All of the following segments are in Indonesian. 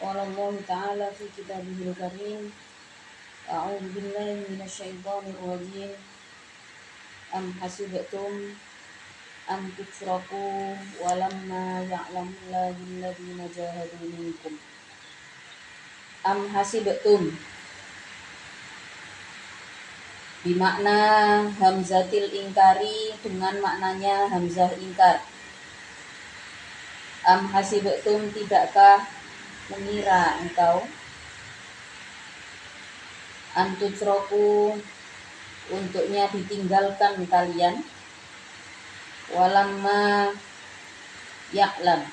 قال الله تعالى في كتابه الكريم أعوذ بالله من الشيطان الرجيم أم حسبتم أن تتركوا ولما يعلم الله الذين جاهدوا منكم أم حسبتم bermakna hamzatil ingkari dengan maknanya hamzah ingkar. Am hasibtum, tidakkah mengira engkau, antutsroku, untuknya ditinggalkan kalian, walamma ya'lam,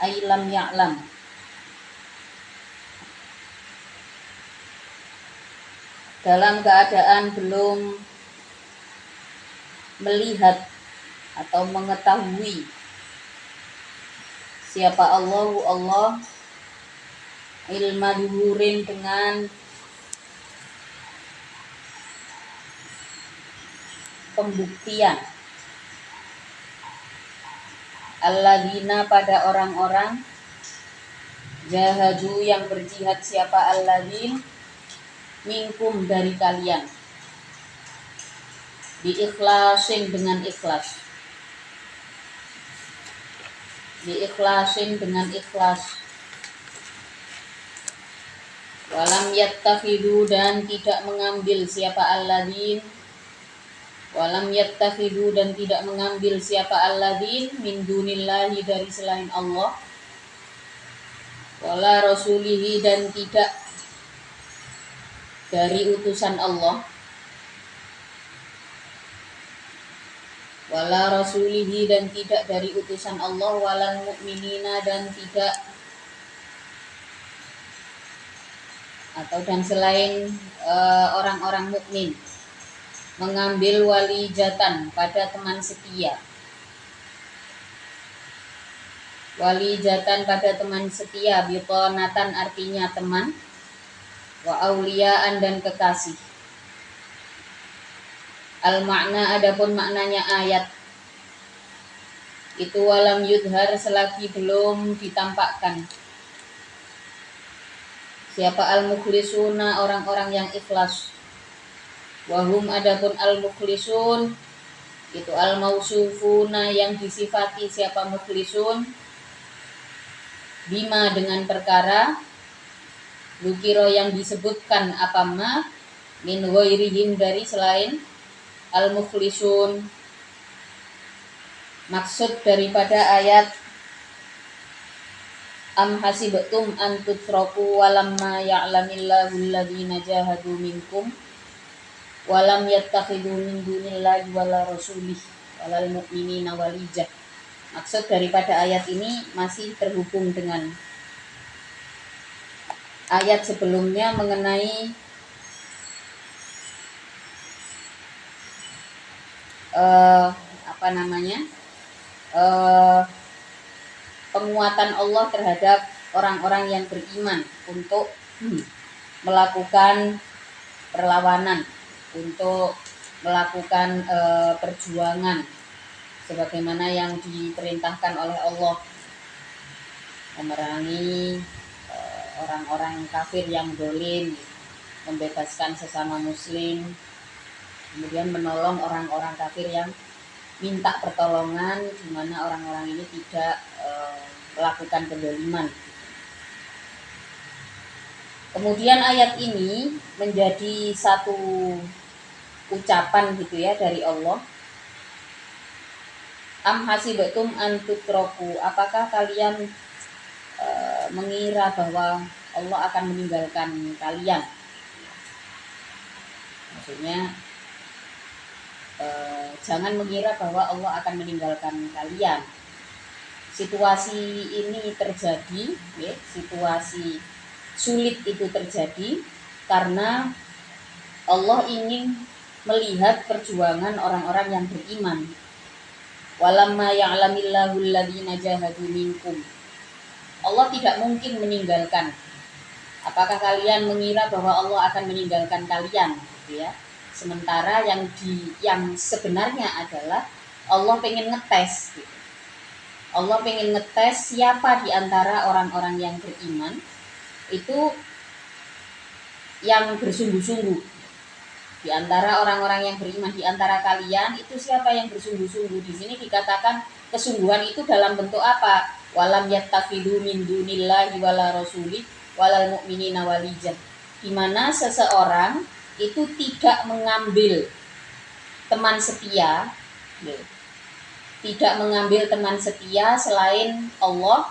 ailam ya'lam, dalam keadaan belum melihat atau mengetahui siapa Allah ilma duhurin dengan pembuktian, alladzina pada orang-orang, jahadu yang berjihad siapa alladzin minkum dari kalian, diikhlasin dengan ikhlas, diikhlasin dengan ikhlas, walam yattakhidu dan tidak mengambil siapa alladzin, walam yattakhidu dan tidak mengambil siapa alladzin min dunillahi dari selain Allah, wala rasulihi dan tidak dari utusan Allah, wala rasulihi dan tidak dari utusan Allah, walal mu'minina dan tidak atau dan selain orang-orang mukmin mengambil walijatan pada teman setia, walijatan pada teman setia, bitonatan artinya teman, wa auliyaan dan kekasih. Al makna adapun maknanya ayat itu walam yudhar selagi belum ditampakkan siapa al mukhlisuna orang-orang yang ikhlas, wahum adapun al mukhlisun itu al mausufuna yang disifati siapa mukhlisun, bima dengan perkara, lukiro yang disebutkan apa ma, min ghairihim dari selain al mukhlisun. Maksud daripada ayat am hasibtum an tutraku walamma ya'lamillahu alladzina jahadu minkum walam yattakhidhu min dunillahi wala rasulih walal mu'minina walijah. Maksud daripada ayat ini masih terhubung dengan ayat sebelumnya mengenai penguatan Allah terhadap orang-orang yang beriman untuk melakukan perlawanan, untuk melakukan perjuangan sebagaimana yang diperintahkan oleh Allah, memerangi orang-orang kafir yang dolim, membebaskan sesama muslim, kemudian menolong orang-orang kafir yang minta pertolongan di mana orang-orang ini tidak melakukan kedoliman. Kemudian ayat ini menjadi satu ucapan gitu ya dari Allah. Am hasibtum an tutraku, apakah kalian mengira bahwa Allah akan meninggalkan kalian? Maksudnya jangan mengira bahwa Allah akan meninggalkan kalian. Situasi ini terjadi, ya, situasi sulit itu terjadi karena Allah ingin melihat perjuangan orang-orang yang beriman. Walamma ya'lamillahu alladzina jahadu minkum. Allah tidak mungkin meninggalkan. Apakah kalian mengira bahwa Allah akan meninggalkan kalian, gitu ya? Sementara yang sebenarnya adalah Allah pengen ngetes, gitu. Allah pengen ngetes siapa di antara orang-orang yang beriman itu yang bersungguh-sungguh. Di antara orang-orang yang beriman di antara kalian itu siapa yang bersungguh-sungguh. Di sini dikatakan kesungguhan itu dalam bentuk apa? Walam yattakhidhu min dunillahi wala rasuli walal mu'minina walijah. Di mana seseorang itu tidak mengambil teman setia, tidak mengambil teman setia selain Allah,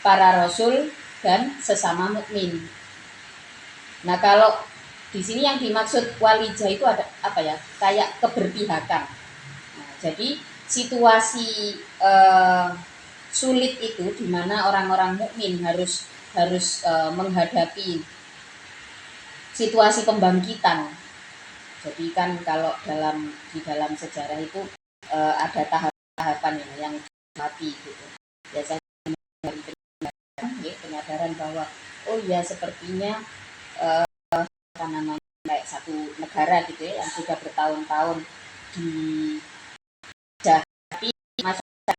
para rasul dan sesama mukmin. Nah, kalau di sini yang dimaksud walijah itu ada apa ya? Kayak keberpihakan. Nah, jadi situasi sulit itu di mana orang-orang mukmin harus menghadapi situasi pembangkitan. Jadi kan kalau di dalam sejarah itu ada tahapan yang mati gitu. Biasanya dari penyadaran bahwa oh ya sepertinya apa namanya kayak satu negara gitu ya yang sudah bertahun-tahun dijajah masyarakat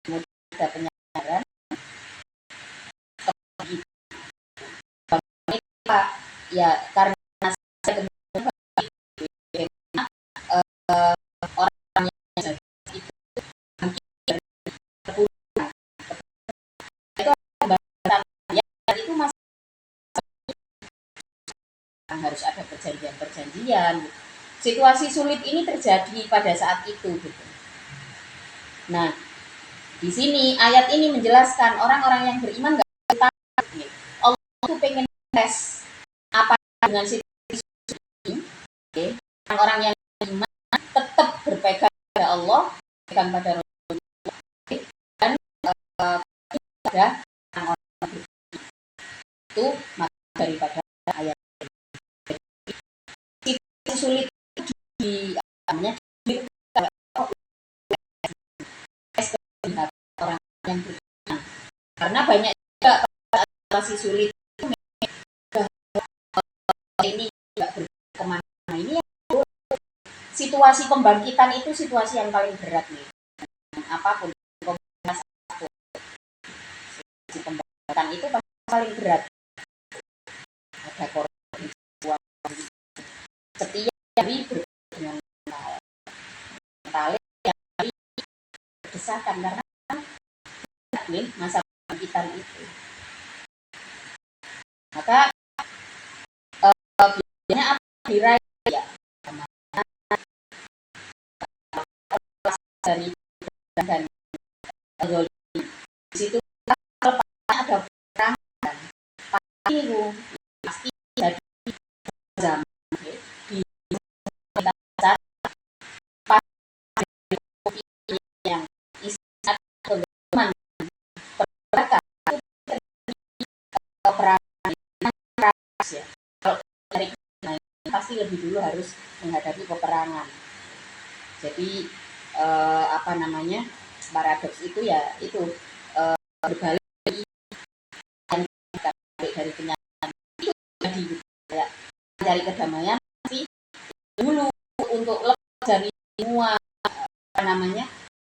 kemudian ada penyadaran ya karena orang yang itu itu masih harus ada perjanjian. Situasi sulit ini terjadi pada saat itu gitu. Nah, di sini ayat ini menjelaskan orang-orang yang beriman nggak takut. Allah itu pengen tes apa dengan situasi ini. Okay. Orang-orang yang beriman tetap berpegang pada Allah, berpegang pada Rasulullah, dan pada orang-orang itu maka daripada ayat situasi sulit di namanya orang yang beriman karena banyak juga situasi sulit ini nggak kemana ini situasi pembangkitan itu situasi yang paling berat nih apapun situasi pembangkitan itu paling berat ada korban setiap hari dengan mental yang berdesakan karena nih masa pembangkitan itu maka biasanya apa diraih ya dari dan di situ kalau ada perang pasti jadi zaman di yang istilah keagamaan pergerakan perang ya kalau dari pasti lebih dulu harus menghadapi peperangan jadi apa namanya paradoks itu ya itu berbalik dari kenyataan itu jadi kayak mencari kedamaian pasti dulu untuk lepas dari semua apa namanya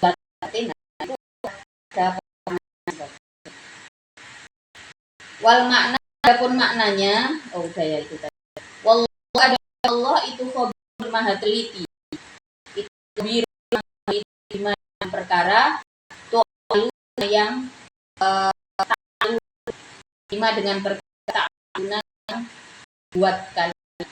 batin itu ada wal makna adapun maknanya oh udah ya itu tadi wallahu ada Allah itu khabir maha teliti itu khabir perkara tuh yang lima dengan perkara yang buat kalian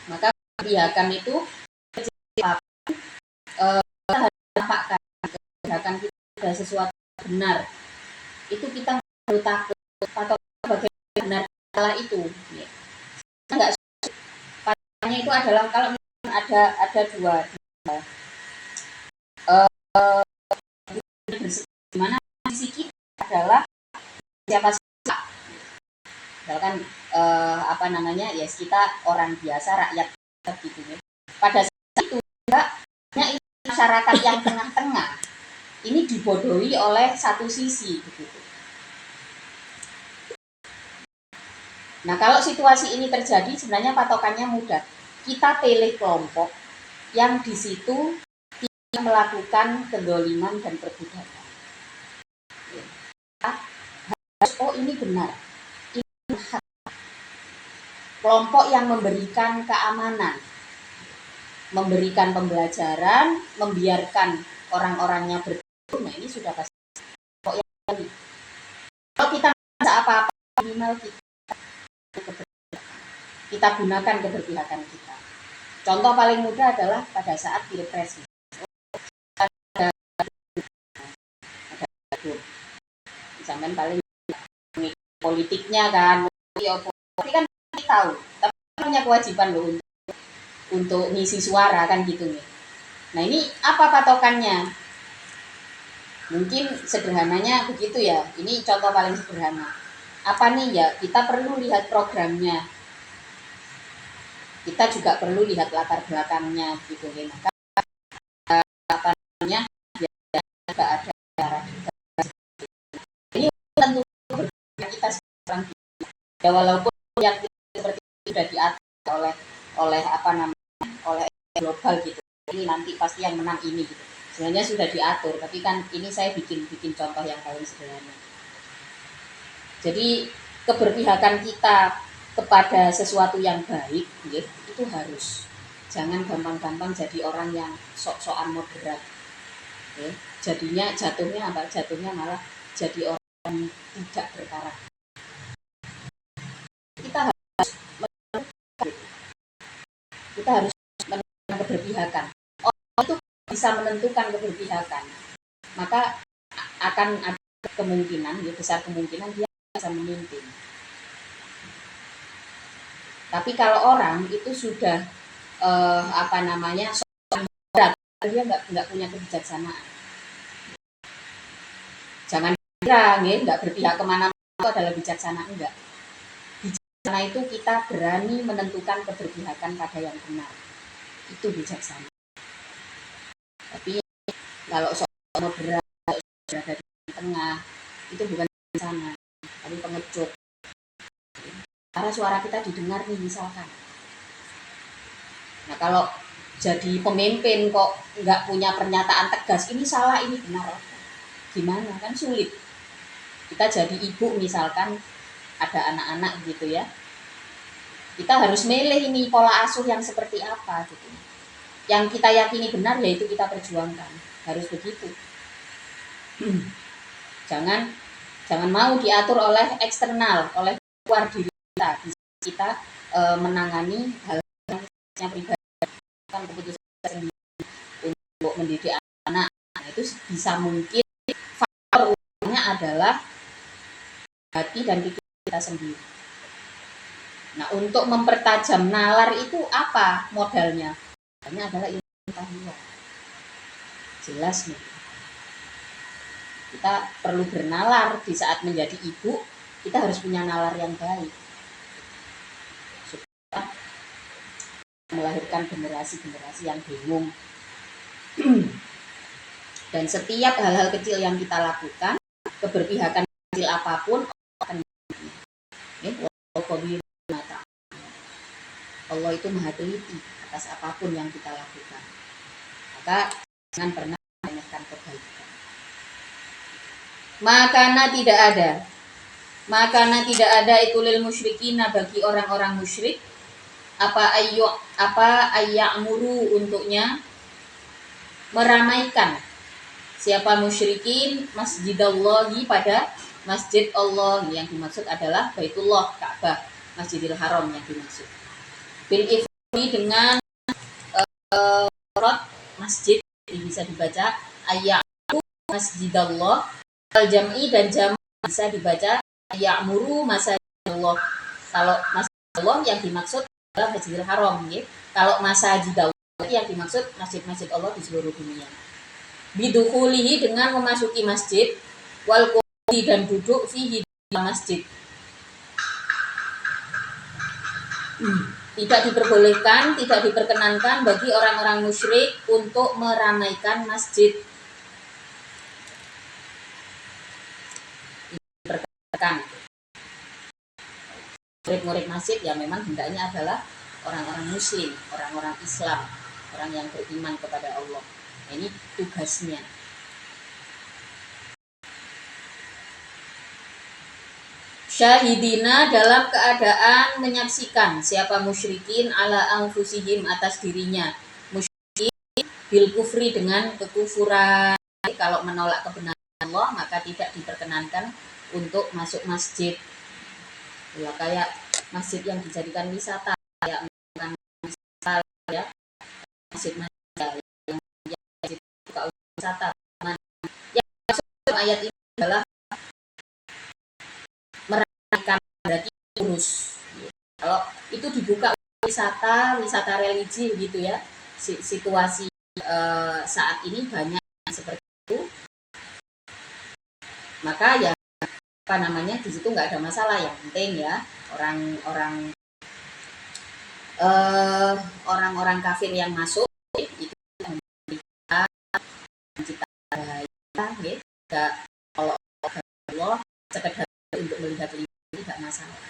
maka kebijakan itu tampakkan kebijakan kita ada sesuatu benar itu kita perlu takut atau bagaimana benar salah itu kita nggak padanya itu adalah kalau ada dua dimana sisi kita adalah siapa misalkan apa namanya ya kita orang biasa rakyat gitu ya pada saat itu juga masyarakat yang tengah-tengah ini dibodohi oleh satu sisi begitu Nah, kalau situasi ini terjadi sebenarnya patokannya mudah. Kita pilih kelompok yang di situ tidak melakukan kedoliman dan perbudakan. Oh, ini benar. Ini hak. Kelompok yang memberikan keamanan, memberikan pembelajaran, membiarkan orang-orangnya bertumbuh. Nah, ini sudah pasti kelompok yang baik. Kalau kita merasa apa-apa, minimal kita gunakan keberpihakan kita. Contoh paling mudah adalah pada saat pilpres. Sampai paling politiknya kan, tapi kan kita tahu, tapi punya kewajiban loh untuk ngisi suara kan gitu nih. Nah, ini apa patokannya? Mungkin sederhananya begitu ya. Ini contoh paling sederhana. Apa nih ya? Kita perlu lihat programnya. Kita juga perlu lihat latar belakangnya gitu nih. Maka apa namanya? Ya, juga ada cara juga. Ini tentu kita sekarang ya, walaupun yang seperti itu sudah diatur oleh apa namanya, oleh global gitu. Ini nanti pasti yang menang ini gitu. Sebenarnya sudah diatur, tapi kan ini saya bikin contoh yang paling sederhana. Jadi keberpihakan kita kepada sesuatu yang baik, ya, itu harus. Jangan gampang-gampang jadi orang yang sok-sokan moderat. Ya. Jatuhnya apa? Jatuhnya malah jadi orang yang tidak berkarakter. Kita harus menentukan keberpihakan. Orang itu bisa menentukan keberpihakan, maka akan ada kemungkinan, ya, besar kemungkinan dia bisa memimpin. Tapi kalau orang itu sudah apa namanya, berat, dia nggak punya kebijaksanaan. Jangan kira nggak berpihak kemana-mana itu adalah bijaksana, enggak. Bijaksana itu kita berani menentukan keberpihakan pada yang benar, itu bijaksana. Tapi kalau soal moderat, berada di tengah, itu bukan bijaksana, tapi pengecut. Karena suara kita didengar nih misalkan. Nah, kalau jadi pemimpin kok nggak punya pernyataan tegas, ini salah, ini benar, gimana, kan sulit. Kita jadi ibu misalkan, ada anak-anak gitu ya, kita harus milih ini pola asuh yang seperti apa gitu. Yang kita yakini benar, yaitu kita perjuangkan, harus begitu. Jangan mau diatur oleh eksternal, oleh luar diri kita. Kita menangani hal yang pribadi, kan keputusan sendiri untuk mendidik anak. Nah, itu bisa mungkin faktor utamanya adalah hati dan pikiran kita sendiri. Nah, untuk mempertajam nalar itu apa modalnya? Modalnya adalah ilmu pengetahuan. Jelas nih. Kita perlu bernalar di saat menjadi ibu, kita harus punya nalar yang baik. Supaya melahirkan generasi-generasi yang bingung. Dan setiap hal-hal kecil yang kita lakukan, keberpihakan kecil apapun, akan Allah itu maha teliti atas apapun yang kita lakukan. Maka jangan pernah meremehkan kebaikan. Makana tidak ada ikulil musyrikina, bagi orang-orang musyrik, apa ayyamuru, untuknya meramaikan siapa musyrikin masjidallahi, pada masjid Allah. Yang dimaksud adalah Baitullah, Ka'bah, Masjidil Haram yang dimaksud. Bil ifradi, dengan masjid, bisa dibaca ayyamuru masjidallah, al jam'i, dan jam' bisa dibaca ayyamuru masjidallah. Kalau masjidallah yang dimaksud adalah Masjidil Haram, ya. Kalau masjidallah yang dimaksud masjid-masjid Allah di seluruh dunia. Bidukhulihi, dengan memasuki masjid, wal qudi, dan duduk fihi, di masjid. Tidak diperbolehkan, tidak diperkenankan bagi orang-orang musyrik untuk meramaikan masjid. Diperkenankan. murid-murid masjid ya memang hendaknya adalah orang-orang muslim, orang-orang Islam, orang yang beriman kepada Allah. Nah, ini tugasnya. Syahidina dalam keadaan menyaksikan siapa musyrikin ala anfusihim atas dirinya. Musyrikin bil kufri dengan kekufuran. Kalau menolak kebenaran Allah maka tidak diperkenankan untuk masuk masjid. Ya kayak masjid yang dijadikan wisata, kayak misal ya masjid yang suka wisata. Yang masuk ayat ini adalah merayakan berarti urus. Kalau itu dibuka wisata religi gitu ya, situasi saat ini banyak seperti itu, maka ya apa namanya di situ nggak ada masalah. Yang penting ya orang-orang kafir yang masuk itu kita ya, kalau Allah sekedar untuk melihat ini tidak masalah.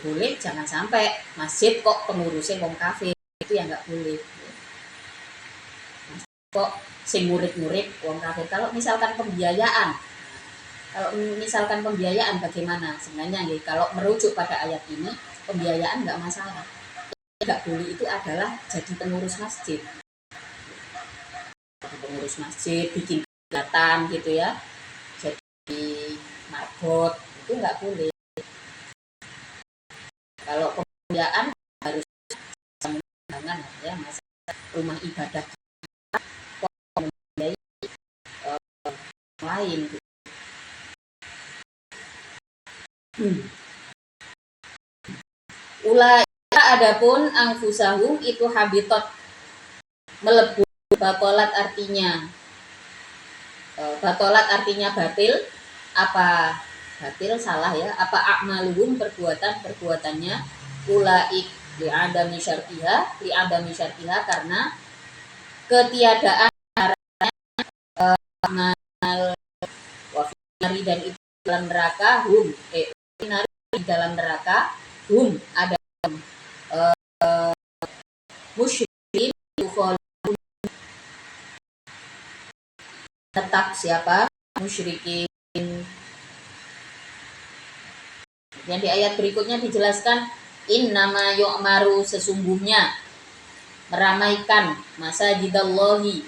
Boleh, jangan sampai masjid kok pengurusnya wong kafir, itu ya nggak boleh. Kok sing murid-murid wong kafir. Kalau misalkan pembiayaan bagaimana sebenarnya ya, kalau merujuk pada ayat ini pembiayaan nggak masalah. Nggak boleh itu adalah jadi pengurus masjid. Pengurus masjid bikin kegiatan gitu ya, jadi marbot itu nggak boleh. Kalau pembiayaan harus jangan ya, masalah rumah ibadah membiayai lain. Ulaika adapun angfusahum itu habitat melebu, batolat artinya batil. Apa batil? Salah ya. Apa akmaluhum perbuatannya ulaik li'adami syartiha karena ketiadaan amal wafinari dan itu dalam neraka di dalam neraka ada musyrikin tetap siapa musyrikin. Yang di ayat berikutnya dijelaskan innama yu'maru sesungguhnya meramaikan masajidallahi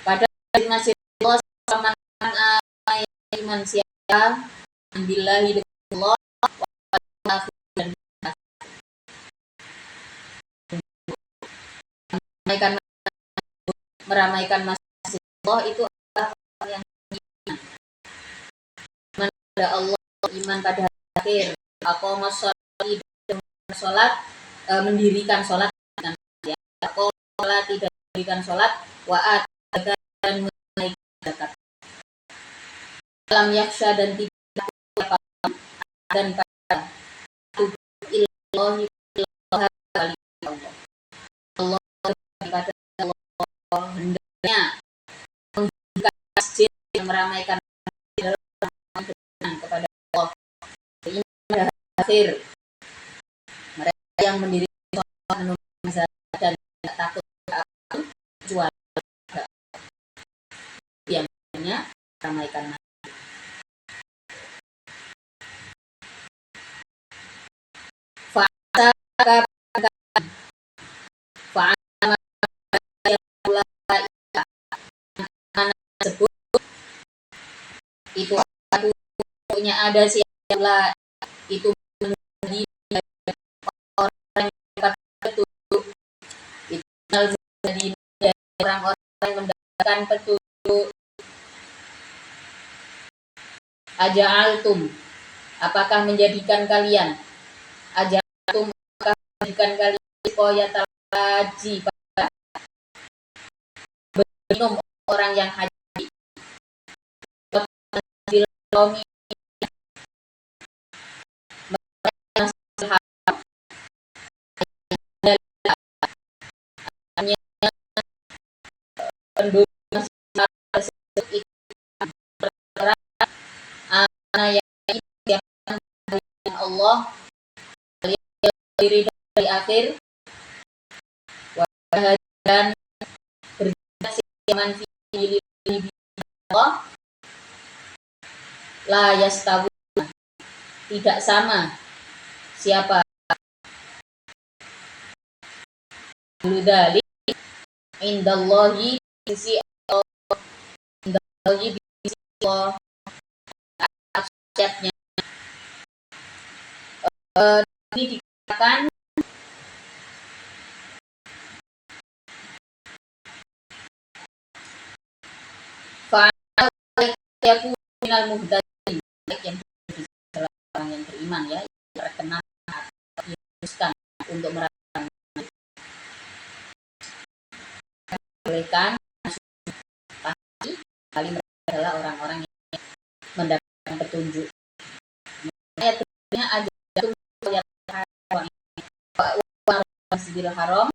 pada masjid Allah sama iman siapa billahi Allah dan meramaikan masjid Allah itu adalah yang iman pada Allah, iman pada akhir, aqama sholat, mendirikan sholat, ya, aqama tidak mendirikan sholat, wa dan menaikkan zakat. Alam yaksha dan tidak dan pada illahi Allah kepada Allah hendaknya membuka masjid yang meramaikan kepada Allah. Ini pada akhir mereka yang mendirikan sholat dan tidak takut kecuali yang meramaikan tersebut itu punya ada siapa itu menjadi orang yang petunjuk, itu menjadi orang-orang yang mendapatkan petunjuk. Aja'altum, apakah menjadikan kalian koyatal haji minum orang yang haji penduduk yang Allah diri dari akhir dan berjihad siaman fi Allah la yastawu, tidak sama siapa ludali indallahi sisi Allah, indallahi sisi Allah ayatnya ini dikatakan fa'alayaku minal muhtadin, yang orang yang beriman ya, terkenal diharuskan untuk merasakan mereka pasti kali mereka adalah orang-orang yang mendapatkan petunjuk. Ayatnya ada Masjidil Haram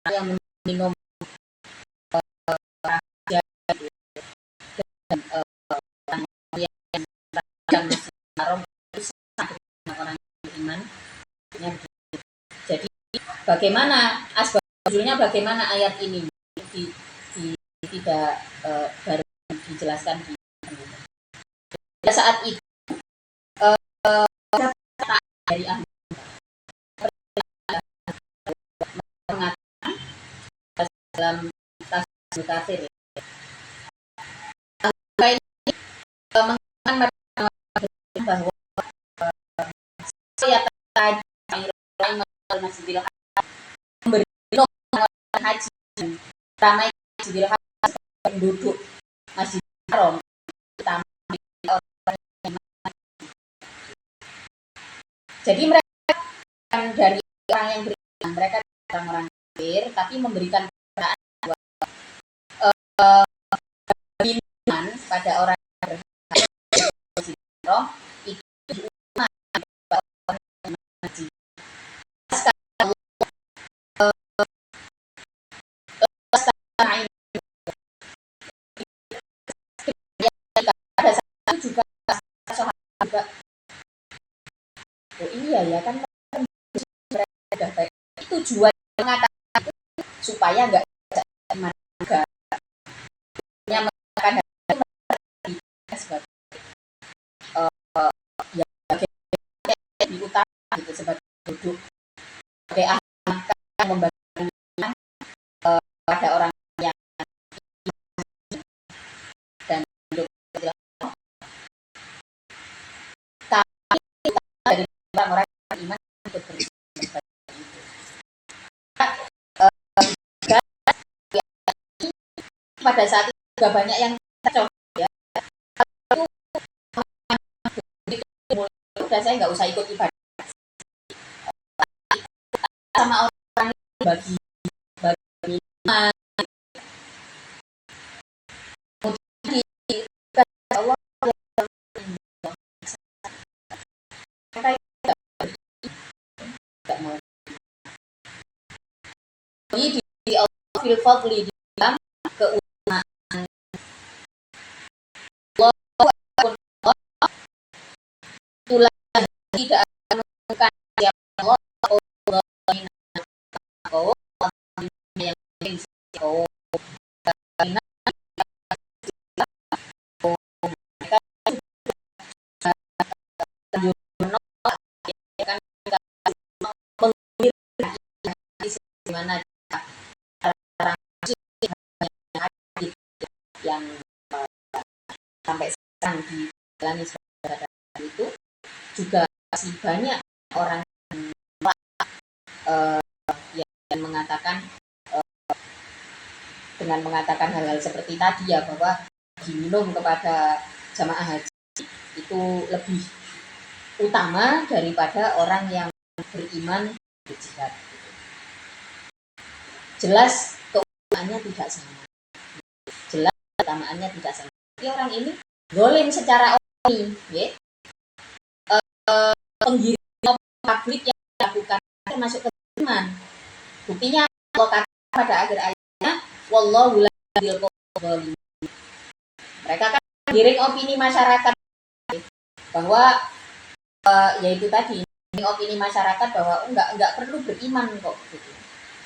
yang minum raja dan orang yang Masjidil Haram itu orang beriman. Jadi bagaimana asbab nuzulnya, bagaimana ayat ini tidak baru dijelaskan pada saat itu dari ahli mengatakan dalam tafsir kafir mengatakan bahwa saya Masjidil Haram memberi haji ramai Masjidil Haram penduduk Masjidil Haram utama jadi mereka dari orang yang beriman, mereka orang-orang kafir tapi memberikan kepercayaan iman pada orang yang berhaji itu iman pada orang yang haji. Pada saat itu juga sahabat oh iya ya kan mereka baik itu tujuan mengatakan itu supaya enggak iman juga yang mengatakan sebagai ya di utara gitu sebagai duduk sebagai ahli yang membantu pada orang yang dan dari orang-orang beriman untuk beriman pada saat itu juga banyak yang cocok ya udah saya nggak usah ikut ibadah sama orang bagi iman Allah ini di Allah fil fadli di dalam keutamaan Allah itulah tidak menemukan siapa Allah yang dimana yang sampai sekarang dijalani sebagai itu juga masih banyak orang yang mengatakan dengan mengatakan hal-hal seperti tadi ya bahwa diminum kepada jamaah haji itu lebih utama daripada orang yang beriman berjihad. Jelas keutamaannya tidak sama. Jelas keutamaannya tidak sama. Jadi orang ini zalim secara umum, ya. Penggiringan publik yang dilakukan termasuk kezaliman. Buktinya Allah kata pada akhir ayatnya wallahu la yahdil qawmal zalimin. Mereka kan menggiring opini masyarakat bahwa yaitu tadi opini masyarakat bahwa enggak perlu beriman kok gitu,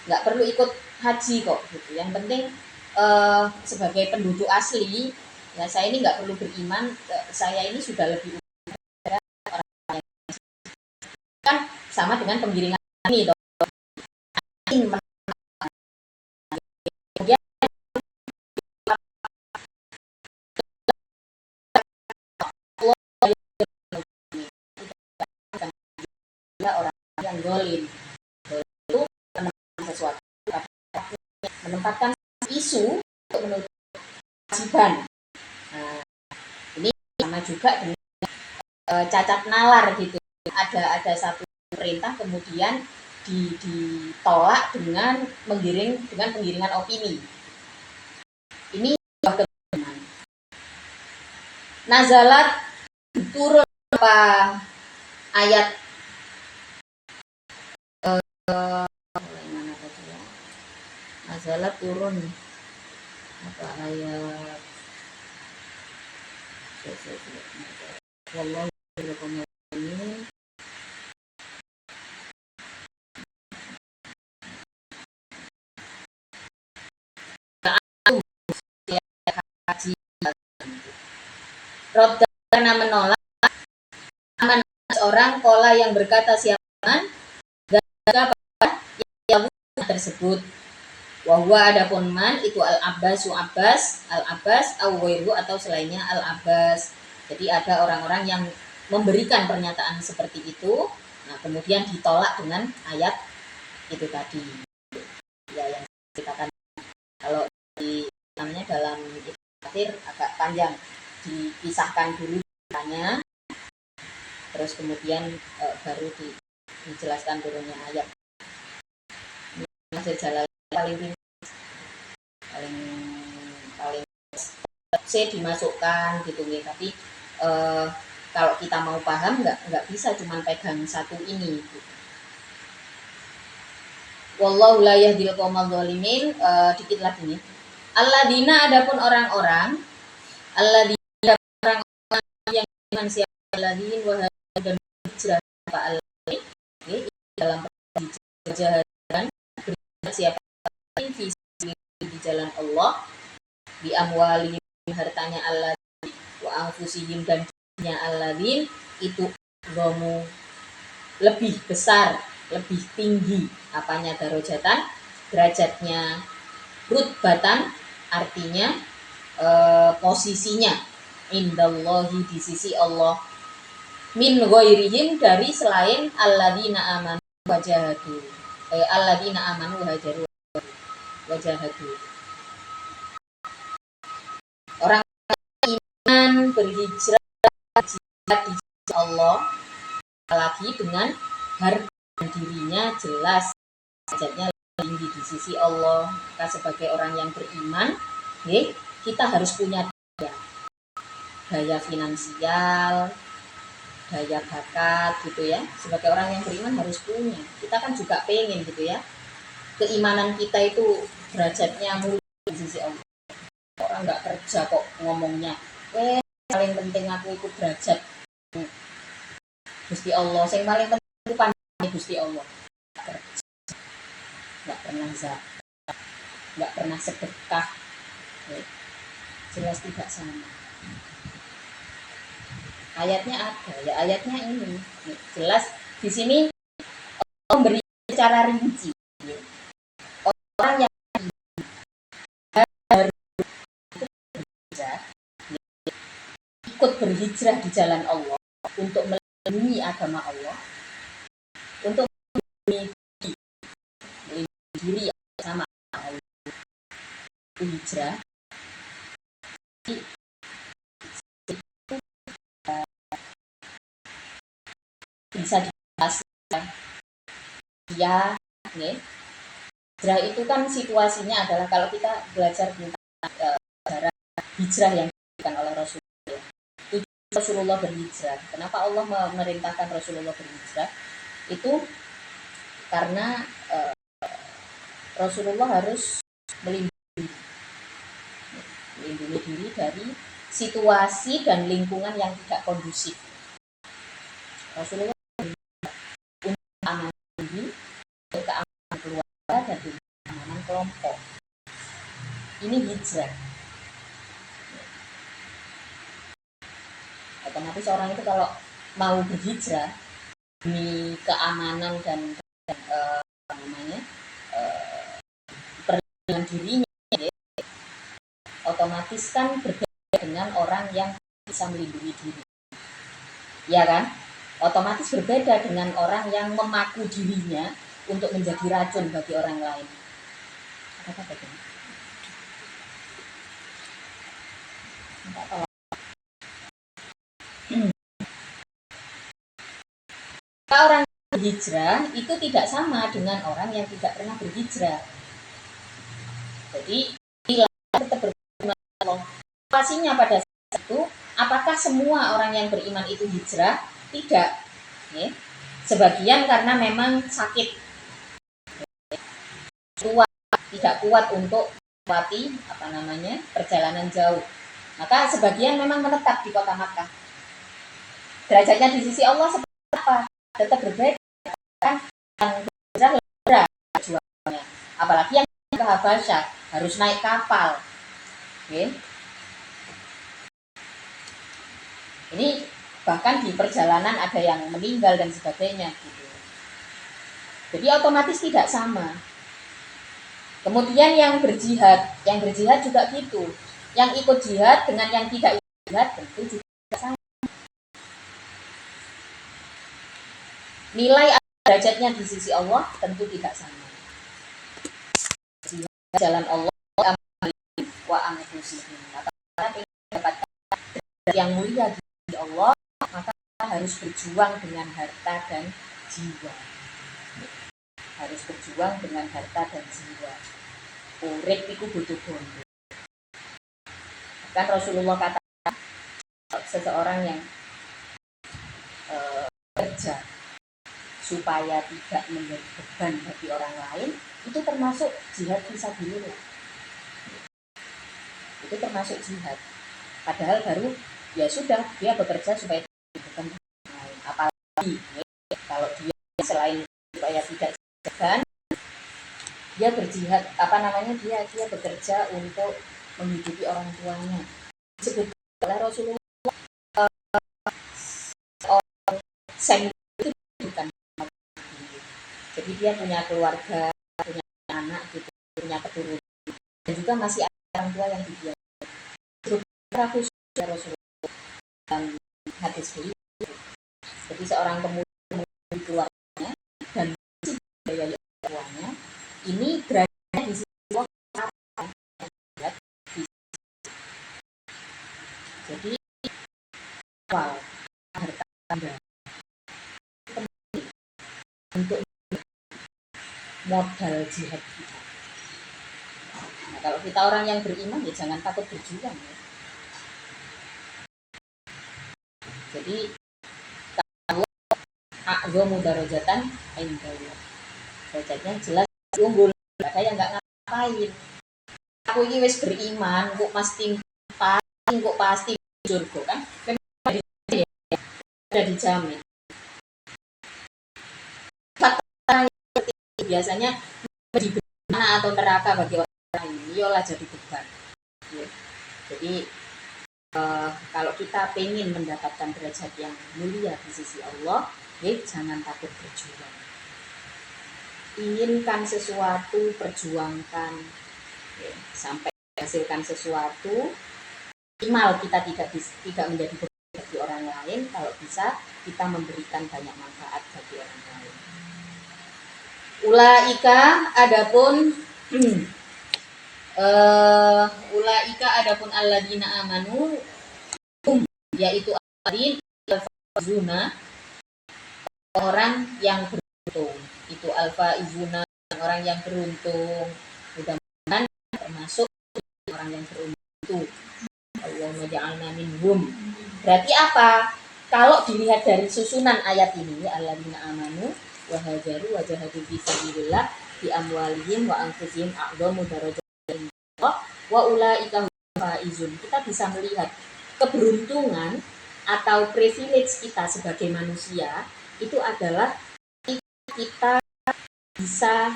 enggak perlu ikut haji kok gitu. Yang penting sebagai penduduk asli ya saya ini enggak perlu beriman, saya ini sudah lebih kan sama dengan penggiringan ini toh. Orang yang golim itu menempatkan sesuatu, menempatkan isu untuk menutup kewajiban. Nah, ini sama juga dengan cacat nalar gitu. Ada satu perintah kemudian ditolak dengan penggiringan opini. Ini kebenaran. Nazalat turun apa ayat mana tadi ya? Nazalat turun apa ayat wallahu ini haji Rob karena menolak aman orang kola yang berkata siapa yang tersebut wahwa adapun man itu al-abbasu al-abbas awwairu atau selainnya al-abbas. Jadi ada orang-orang yang memberikan pernyataan seperti itu, nah kemudian ditolak dengan ayat itu tadi ya yang dikatakan kalau di namanya dalam tafsir agak panjang, dipisahkan dulu tanya terus kemudian baru dijelaskan turunnya ayat. Masih jalan paling C dimasukkan gitu ya, tapi kalau kita mau paham nggak bisa cuma pegang satu ini gitu. Wallahu la yahdil qaumadz dzalimin. Dikit lagi nih. Alladzina adapun orang-orang alladzina orang-orang yang iman siapa alladzin wa dan hijrah apa alladzin dalam perjalanan siapa di jalan Allah bi amwali hartanya Allah wa anfusihim dan nya alladzin itu gomu lebih besar, lebih tinggi apanya darajatan, derajatnya, rutbatan artinya posisinya indallahi di sisi Allah min ghairihim dari selain alladzina amanu wajahadu alladzina amanu hajaru wajahadu orang iman berhijrah di sisi Allah lagi dengan harga dirinya jelas derajatnya tinggi di sisi Allah. Maka sebagai orang yang beriman kita harus punya daya finansial, daya bakat gitu ya. Sebagai orang yang beriman harus punya. Kita kan juga pengen gitu ya, keimanan kita itu derajatnya mulia di sisi Allah. Orang nggak kerja kok ngomongnya paling penting aku ikut derajat Gusti Allah, yang paling penting itu pandang Gusti Allah, nggak pernah zakat, nggak pernah sedekah, jelas tidak sama. Ayatnya ada ya, ayatnya ini jelas di sini memberi secara rinci orang yang ikut berhijrah di jalan Allah untuk melindungi agama Allah, untuk melindungi diri sama Allah, hijrah bisa dipastikan ya, hijrah itu kan situasinya adalah kalau kita belajar tentang sejarah hijrah yang dilakukan oleh Rasulullah berhijrah. Kenapa Allah memerintahkan Rasulullah berhijrah? Itu karena Rasulullah harus melindungi diri dari situasi dan lingkungan yang tidak kondusif. Rasulullah untuk keamanan diri, untuk keamanan keluarga, dan untuk keamanan kelompok. Ini hijrah. Otomatis orang itu kalau mau berhijrah demi keamanan dan perlindungan dirinya, otomatis kan berbeda dengan orang yang bisa melindungi diri, ya kan? Otomatis berbeda dengan orang yang memaku dirinya untuk menjadi racun bagi orang lain. Apa-apa itu? Orang berhijrah itu tidak sama dengan orang yang tidak pernah berhijrah. Jadi tetap berbeda. Pastinya pada saat itu, apakah semua orang yang beriman itu hijrah? Tidak. Ya. Sebagian karena memang sakit, tidak kuat untuk melewati perjalanan jauh. Maka sebagian memang menetap di kota Makkah. Derajatnya di sisi Allah seperti apa? Tetap berbeda. Kan yang hijrah lebih berat jualnya. Apalagi yang ke Habasyah harus naik kapal. Okay. Ini bahkan di perjalanan ada yang meninggal dan sebagainya gitu. Jadi otomatis tidak sama. Kemudian yang berjihad juga gitu. Yang ikut jihad dengan yang tidak ikut jihad tentu juga tidak sama. Nilai derajatnya di sisi Allah tentu tidak sama. Jihad jalan Allah wa anfusihim. Karena ingin mendapatkan derajat yang mulia di sisi Allah, maka harus berjuang dengan harta dan jiwa. Harus berjuang dengan harta dan jiwa. Urip iku butuh bondo. Kan Rasulullah katakan seseorang yang kerja supaya tidak menjadi beban bagi orang lain, itu termasuk jihad fisabilillah. Itu termasuk jihad. Padahal baru ya sudah dia bekerja supaya tidak beban bagi orang lain. Apalagi kalau dia selain supaya tidak beban, dia berjihad dia bekerja untuk menghidupi orang tuanya. Disebut oleh Rasulullah orang seng itu bukan. Jadi dia punya keluarga, punya anak gitu, punya keturunan, dan juga masih ada orang tua yang dibiayai. Rakus Rasulullah dalam hadis beliau. Jadi seorang pemuda menghidupi keluarganya dan masih dibiayai orang tuanya, ini derajatnya di sisi Allah. Jadi awal harta Anda untuk modal jihad kita. Nah, kalau kita orang yang beriman ya jangan takut berjuang ya. Jadi kalau a'dhamu darajatan indallah, derajatnya jelas unggul. Ada yang nggak ngapain. Aku ini wis beriman, kok pasti surga kan? Memang sudah dijamin. Fakta biasanya di mana atau neraka bagi orang ini, yolah jadi beban. Ya. Jadi kalau kita pengen mendapatkan derajat yang mulia di sisi Allah, jangan takut berjuang. Inginkan sesuatu, perjuangkan, sampai menghasilkan sesuatu. Minimal kita tidak menjadi beban bagi orang lain, kalau bisa kita memberikan banyak manfaat bagi orang lain. Ulaika adapun alladzina amanu, yaitu al-faizuna, orang yang beruntung. Itu al-faizuna, orang yang beruntung. Mudah-mudahan termasuk orang yang beruntung. Allahumma ja'alna minhum. Berarti apa? Kalau dilihat dari susunan ayat ini, alladzina amanu wa hajaru wa jahadu fi sabilillah bi amwalihim wa anfusihim a'dhamu darajatan wa ulaika hum faizun. Kita bisa melihat keberuntungan atau privilege kita sebagai manusia itu adalah kita bisa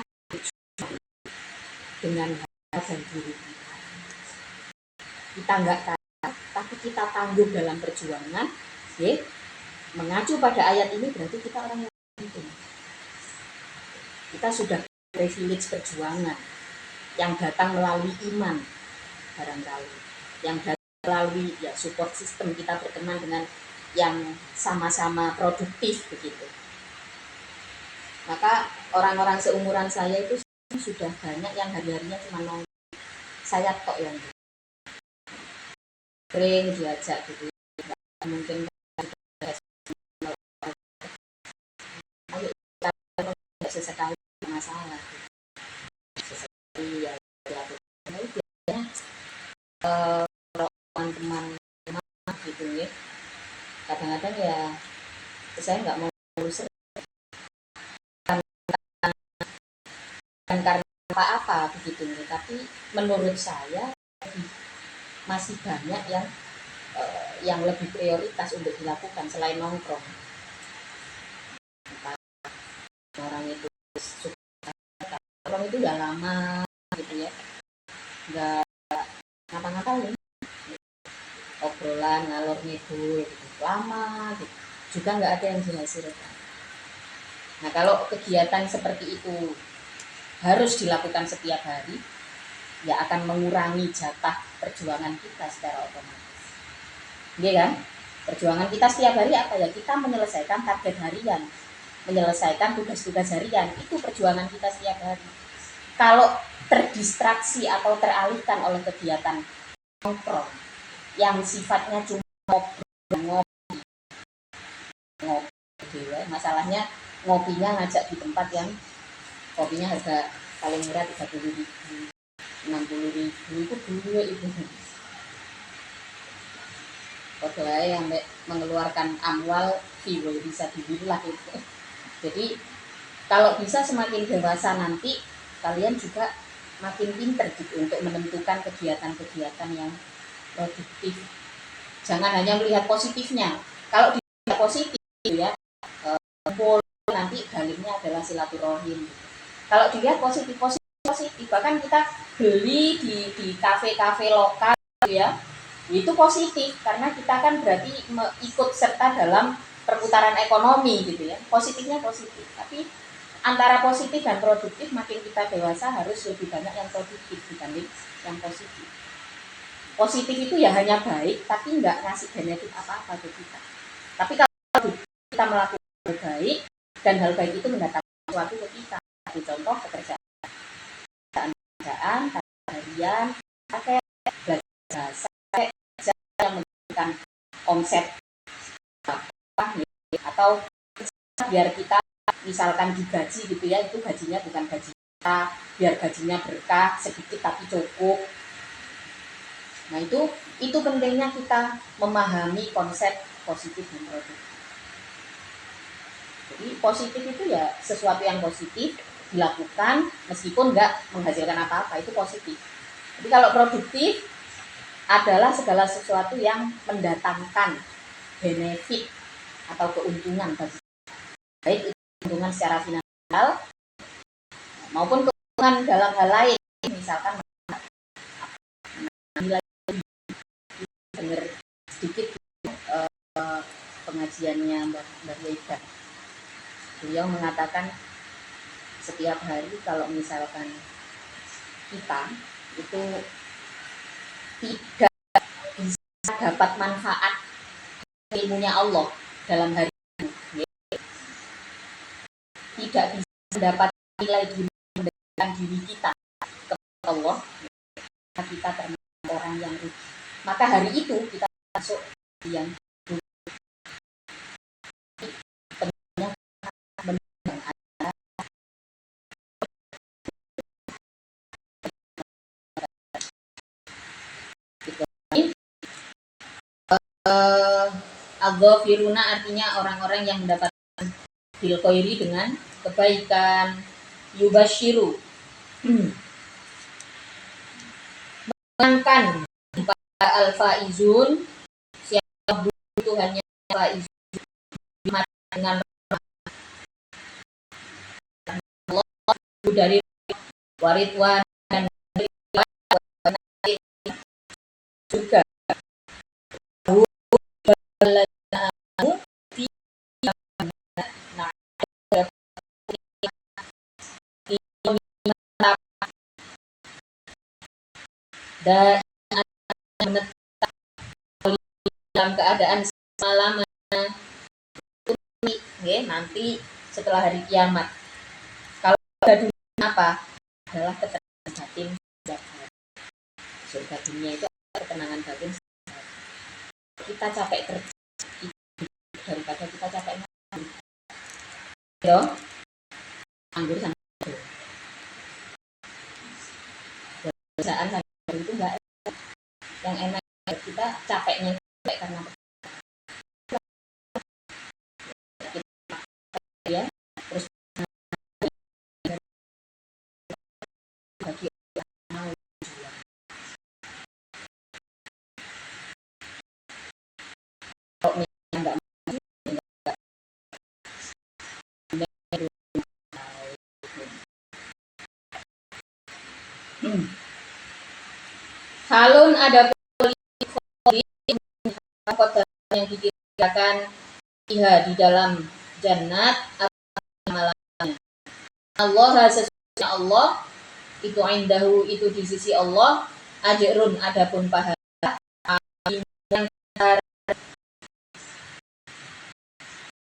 dengan hal dan diri kita. Kita nggak kalah, tapi kita tangguh dalam perjuangan. Okay? Mengacu pada ayat ini berarti kita orang yang beruntung. Kita sudah privilege perjuangan yang datang melalui iman barangkali, yang datang melalui ya support system, kita berteman dengan yang sama-sama produktif begitu. Maka orang-orang seumuran saya itu sudah banyak yang hari-harinya cuma nongkrong. Saya tok yang sering diajak gitu, mungkin ayo kita sesekali masalah sesekali ya biasanya teman-teman gitu ya, kadang-kadang ya saya nggak mau sering kan karena apa-apa begitu ya, tapi menurut saya masih banyak yang lebih prioritas untuk dilakukan selain nongkrong. Orang itu nongkrong itu udah lama gitu ya, nggak ngapa-ngapain, obrolan ngalor ngidul gitu, lama gitu, juga nggak ada yang dihasilkan. Nah kalau kegiatan seperti itu harus dilakukan setiap hari, ya akan mengurangi jatah perjuangan kita secara otomatis. Iya kan? Perjuangan kita setiap hari apa ya? Kita menyelesaikan target harian, menyelesaikan tugas-tugas harian, itu perjuangan kita setiap hari. Kalau terdistraksi atau teralihkan oleh kegiatan nongkrong yang sifatnya cuma ngopi, masalahnya ngopinya ngajak di tempat yang kopinya harga paling murah 30.000, 60.000 itu dulu itu. Padahal yang mengeluarkan amwal vivo bisa dibilang itu. Jadi kalau bisa semakin dewasa nanti kalian juga makin pinter gitu untuk menentukan kegiatan-kegiatan yang produktif. Jangan hanya melihat positifnya. Kalau dilihat positif ya, nanti dalilnya adalah silaturahim. Kalau dilihat positif, bahkan kita beli di kafe-kafe lokal ya, itu positif karena kita kan berarti ikut serta dalam perputaran ekonomi gitu ya. Positifnya positif, tapi antara positif dan produktif makin kita dewasa harus lebih banyak yang produktif dibanding yang positif. Positif itu ya hanya baik tapi nggak ngasih benefit apa-apa ke kita. Tapi kalau kita melakukan hal baik dan hal baik itu mendatangkan sesuatu ke kita, contoh pekerjaan harian, pakai belajar yang memberikan omset atau biar kita misalkan digaji gitu ya, itu gajinya bukan gaji kita, biar gajinya berkah sedikit tapi cukup. Nah itu pentingnya kita memahami konsep positif dan produktif. Jadi positif itu ya sesuatu yang positif dilakukan meskipun nggak menghasilkan apa-apa, itu positif. Jadi kalau produktif adalah segala sesuatu yang mendatangkan benefit atau keuntungan bagi kita. Baik itu keuntungan secara finansial maupun keuntungan dalam hal lain, misalkan nilai dengar sedikit pengajiannya Mbak Yaida. Beliau mengatakan setiap hari kalau misalkan kita itu tidak bisa dapat manfaat ilmunya Allah dalam hari ini, tidak bisa mendapat nilai mendekatkan diri kita ke Allah, kita termasuk orang yang rugi. Maka hari itu kita masuk yang Al-Ghafiruna artinya orang-orang yang mendapatkan bil khairi dengan kebaikan. Yubashiru menangkan para al-faizun itu hanya dengan Allah dari waridwan dan juga dan menetap dalam keadaan selama nanti setelah hari kiamat. Kalau dunia apa? Adalah ketenangan batin. Surga dunia itu ketenangan batin. Kita capek kerja daripada kita capek nganggur. Yo, nganggur sama perusahaan sama itu enggak yang enak kita capeknya karena ya terus bagi mau kalau enggak halun ada kota yang dikirakan di dalam jannat amalannya. Allah sesungguhnya Allah itu indahu itu di sisi Allah ajrun adapun pahala yang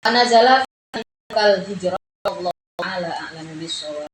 anazala kal hijrah Allah taala a'lamu bissawab.